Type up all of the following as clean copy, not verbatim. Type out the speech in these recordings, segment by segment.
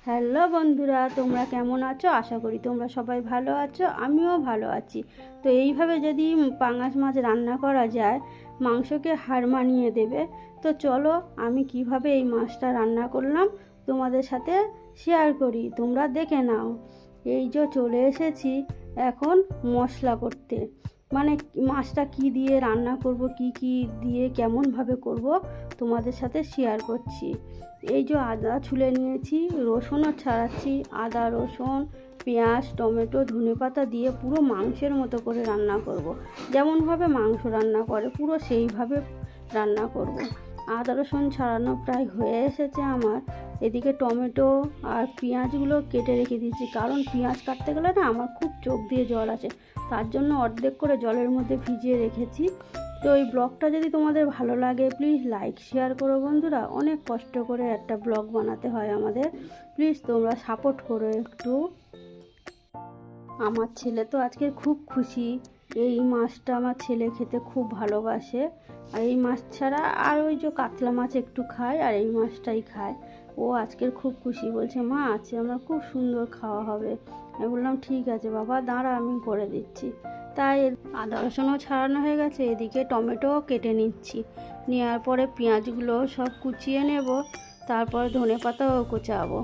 Hello বন্ধুরা, তোমরা কেমন আছো? আশা করি তোমরা সবাই ভালো আছো, আমিও ভালো আছি। তো এইভাবে যদি পাঙাশ মাছ রান্না করা যায়, মাংসকে হার মানিয়ে দেবে। তো চলো আমি কিভাবে এই মাছটা রান্না করলাম তোমাদের সাথে শেয়ার করি, তোমরা দেখে নাও। এই যে চলে এসেছি এখন মশলা করতে, মানে মাছটা কি দিয়ে রান্না করব, কি কি দিয়ে কেমনভাবে করব তোমাদের সাথে শেয়ার করছি। এই যে আদা ছুলে নিয়েছি, রসুনও ছাড়াচ্ছি। আদা, রসুন, পেঁয়াজ, টমেটো, ধনেপাতা দিয়ে পুরো মাংসের মতো করে রান্না করব। যেমনভাবে মাংস রান্না করে পুরো সেইভাবে রান্না করব। আদা রসুন ছাড়ানো প্রায় হয়ে এসেছে আমার। এদিকে টমেটো আর পেঁয়াজগুলো কেটে রেখে দিয়েছি, কারণ পেঁয়াজ কাটতে গেলে না আমার খুব চোখ দিয়ে জল আসে, তার জন্য অর্ধেক করে জলের মধ্যে ভিজিয়ে রেখেছি। তো এই ব্লগটা যদি তোমাদের ভালো লাগে প্লিজ লাইক শেয়ার করো বন্ধুরা। অনেক কষ্ট করে একটা ব্লগ বানাতে হয় আমাদের, প্লিজ তোমরা সাপোর্ট করো একটু। আমার ছেলে তো আজকে খুব খুশি, এই মাছটা আমার ছেলে খেতে খুব ভালোবাসে। আর এই মাছ ছাড়া আর ওই যে কাতলা মাছ একটু খায়, আর এই মাছটাই খায়। ও আজকের খুব খুশি, বলছে মা আছে আমার খুব সুন্দর খাওয়া হবে। আমি বললাম ঠিক আছে বাবা, দাঁড়া আমি করে দিচ্ছি। তাই আদা রসুনও ছাড়ানো হয়ে গেছে, এদিকে টমেটোও কেটে নিচ্ছি। নেওয়ার পরে পেঁয়াজগুলো সব কুচিয়ে নেব, তারপর ধনেপাতাও কুচাবো।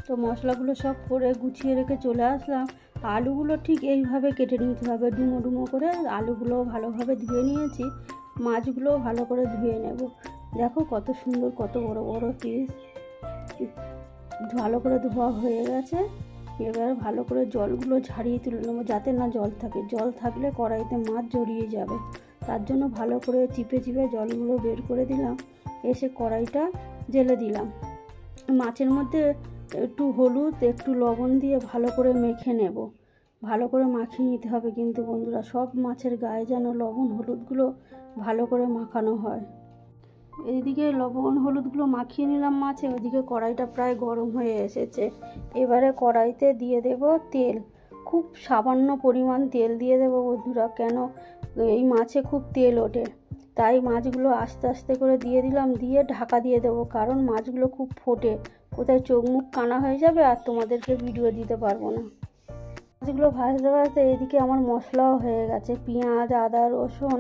তো মশলাগুলো সব করে গুছিয়ে রেখে চলে আসলাম। আলুগুলো ঠিক এইভাবে কেটে নিতে হবে, ডুমো ডুমো করে। আলুগুলো ভালোভাবে ধুয়ে নিয়েছি, মাছগুলোও ভালো করে ধুয়ে নেব। দেখো কত সুন্দর, কত বড় বড় পিস। ভালো করে ধোয়া হয়ে গেছে, এবার ভালো করে জলগুলো ঝাড়িয়ে তুলে নেবো, যাতে না জল থাকে। জল থাকলে কড়াইতে মাছ জড়িয়ে যাবে, তার জন্য ভালো করে চিপে চিপে জলগুলো বের করে দিলাম। এসে কড়াইটা জেলে দিলাম। মাছের মধ্যে একটু হলুদ, একটু লবণ দিয়ে ভালো করে মেখে নেব। ভালো করে মাখিয়ে নিতে হবে কিন্তু বন্ধুরা, সব মাছের গায়ে যেন লবণ হলুদগুলো ভালো করে মাখানো হয়। এইদিকে লবণ হলুদগুলো মাখিয়ে নিলাম মাছে, ওইদিকে কড়াইটা প্রায় গরম হয়ে এসেছে। এবারে কড়াইতে দিয়ে দেব তেল, খুব সামান্য পরিমাণ তেল দিয়ে দেবো বন্ধুরা, কেন এই মাছে খুব তেল ওঠে। তাই মাছগুলো আস্তে আস্তে করে দিয়ে দিলাম, দিয়ে ঢাকা দিয়ে দেবো, কারণ মাছগুলো খুব ফোটে, কোথায় চোখ মুখ কানা হয়ে যাবে আর তোমাদেরকে ভিডিও দিতে পারবো না। মাছগুলো ভাজতে ভাজতে এদিকে আমার মশলাও হয়ে গেছে। পেঁয়াজ, আদা, রসুন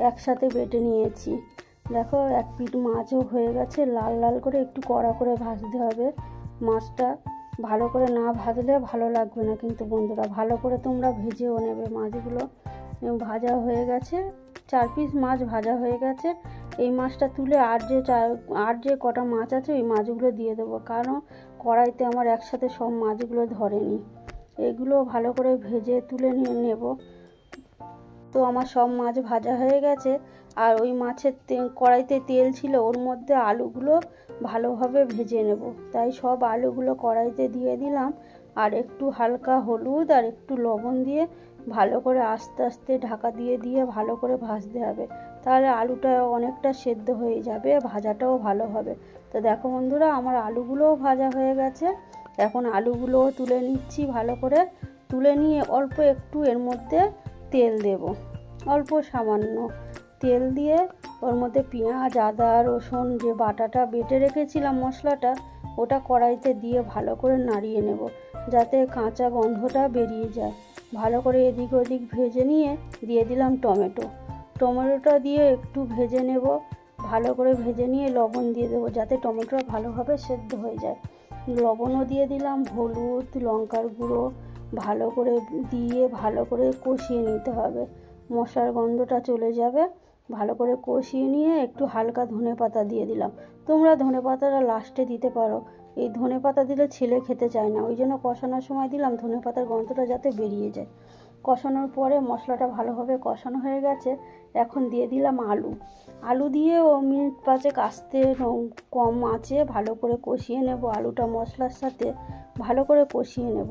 একসাথে বেটে নিয়েছি। দেখো এক পিঠ মাছও হয়ে গেছে, লাল লাল করে একটু কড়া করে ভাজতে হবে মাছটা। ভালো করে না ভাজলে ভালো লাগবে না কিন্তু বন্ধুরা, ভালো করে তোমরা ভেজেও নেবে। মাছগুলো ভাজা হয়ে গেছে, 4 পিস মাছ ভাজা হয়ে গেছে। এই মাছটা তুলে আর যে কটা মাছ আছে ওই মাছগুলো দিয়ে দেবো, কারণ কড়াইতে আমার একসাথে সব মাছগুলো ধরেনি। এগুলো ভালো করে ভেজে তুলে নিয়ে নেব। তো আমার সব মাছ ভাজা হয়ে গেছে, আর ওই মাছের কড়াইতে তেল ছিল, ওর মধ্যে আলুগুলো ভালোভাবে ভেজে নেব। তাই সব আলুগুলো কড়াইতে দিয়ে দিলাম, আর একটু হালকা হলুদ আর একটু লবণ দিয়ে ভালো করে আস্তে আস্তে ঢাকা দিয়ে দিয়ে ভালো করে ভাজতে হবে, তাহলে আলুটা অনেকটা সেদ্ধ হয়ে যাবে, ভাজাটাও ভালো হবে। তো দেখো বন্ধুরা, আমার আলুগুলোও ভাজা হয়ে গেছে। এখন আলুগুলোও তুলে নিচ্ছি, ভালো করে তুলে নিয়ে অল্প একটু এর মধ্যে তেল দেব, অল্প সামান্য তেল দিয়ে ওর মধ্যে পেঁয়াজ, আদা, রসুন যে বাটাটা বেটে রেখেছিলাম মশলাটা, ওটা কড়াইতে দিয়ে ভালো করে নাড়িয়ে নেব, যাতে কাঁচা গন্ধটা বেরিয়ে যায়। ভালো করে এদিক ওদিক ভেজে নিয়ে দিয়ে দিলাম টমেটোটা দিয়ে একটু ভেজে নেব। ভালো করে ভেজে নিয়ে লবণ দিয়ে দেবো, যাতে টমেটোটা ভালোভাবে সেদ্ধ হয়ে যায়। লবণও দিয়ে দিলাম, হলুদ, লঙ্কার গুঁড়ো ভালো করে দিয়ে ভালো করে কষিয়ে নিতে হবে। মশলার গন্ধটা চলে যাবে। ভালো করে কষিয়ে নিয়ে একটু হালকা ধনেপাতা দিয়ে দিলাম। তোমরা ধনেপাতাটা লাস্টে দিতে পারো, এই ধনেপাতা দিলে ছেলে খেতে চায় না, ওই জন্য কষানোর সময় দিলাম, ধনেপাতার গন্ধটা যাতে বেরিয়ে যায়। কষানোর পরে মশলাটা ভালোভাবে কষানো হয়ে গেছে। এখন দিয়ে দিলাম আলু দিয়ে মিনিট 5 আস্তে কম আঁচে ভালো করে কষিয়ে নেব। আলুটা মশলার সাথে ভালো করে কষিয়ে নেব।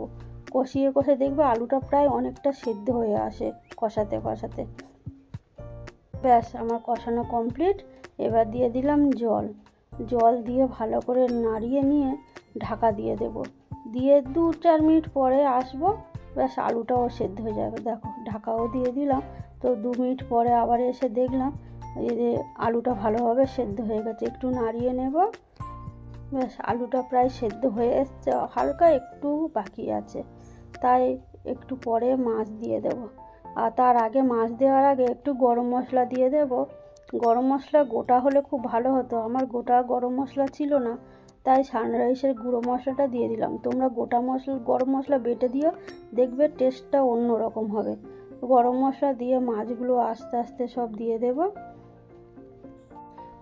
কষিয়ে দেখবে আলুটা প্রায় অনেকটা সেদ্ধ হয়ে আসে কষাতে কষাতে। ব্যাস, আমার কষানো কমপ্লিট। এবার দিয়ে দিলাম জল দিয়ে ভালো করে নাড়িয়ে নিয়ে ঢাকা দিয়ে দেব। দিয়ে 2-4 মিনিট পরে আসবো, ব্যাস আলুটাও সেদ্ধ হয়ে যাবে। দেখো ঢাকাও দিয়ে দিলাম। তো 2 মিনিট পরে আবার এসে দেখলাম যে আলুটা ভালোভাবে সেদ্ধ হয়ে গেছে। একটু নাড়িয়ে নেব। ব্যাস আলুটা প্রায় সেদ্ধ হয়ে এসছে, হালকা একটু বাকি আছে, তাই একটু পরে মাছ দিয়ে দেব। আর তার আগে মাছ দেওয়ার আগে একটু গরম মশলা দিয়ে দেব। গরম মশলা গোটা হলে খুব ভালো হতো, আমার গোটা গরম মশলা ছিল না, তাই সানরাইসের গুঁড়ো মশলাটা দিয়ে দিলাম। তোমরা গোটা গরম মশলা বেটে দিও, দেখবে টেস্টটা অন্য রকম হবে। গরম মশলা দিয়ে মাছগুলো আস্তে আস্তে সব দিয়ে দেব।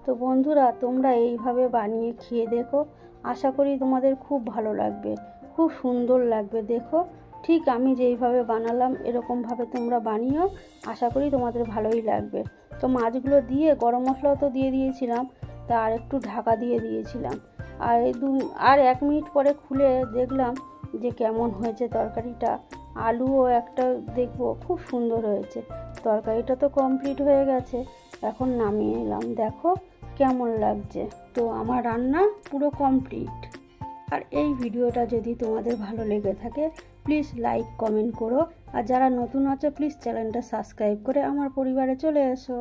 তো বন্ধুরা, তোমরা এইভাবে বানিয়ে খেয়ে দেখো, আশা করি তোমাদের খুব ভালো লাগবে, খুব সুন্দর লাগবে। দেখো ঠিক আমি যেইভাবে বানালাম এরকমভাবে তোমরা বানিও, আশা করি তোমাদের ভালোই লাগবে। তো মাছগুলো দিয়ে গরম মশলাও তো দিয়ে দিয়েছিলাম, তা আর একটু ঢাকা দিয়ে দিয়েছিলাম। আর 1 মিনিট পরে খুলে দেখলাম যে কেমন হয়েছে তরকারিটা। আলুও একটা দেখবো খুব সুন্দর হয়েছে। তরকারিটা তো কমপ্লিট হয়ে গেছে, এখন নামিয়ে নিলাম। দেখো কেমন লাগছে। তো আমার রান্না পুরো কমপ্লিট। আর এই ভিডিওটা যদি তোমাদের ভালো লেগে থাকে প্লিজ লাইক কমেন্ট করো। আর যারা নতুন আছো প্লিজ চ্যানেলটা সাবস্ক্রাইব করে আমার পরিবারে চলে এসো।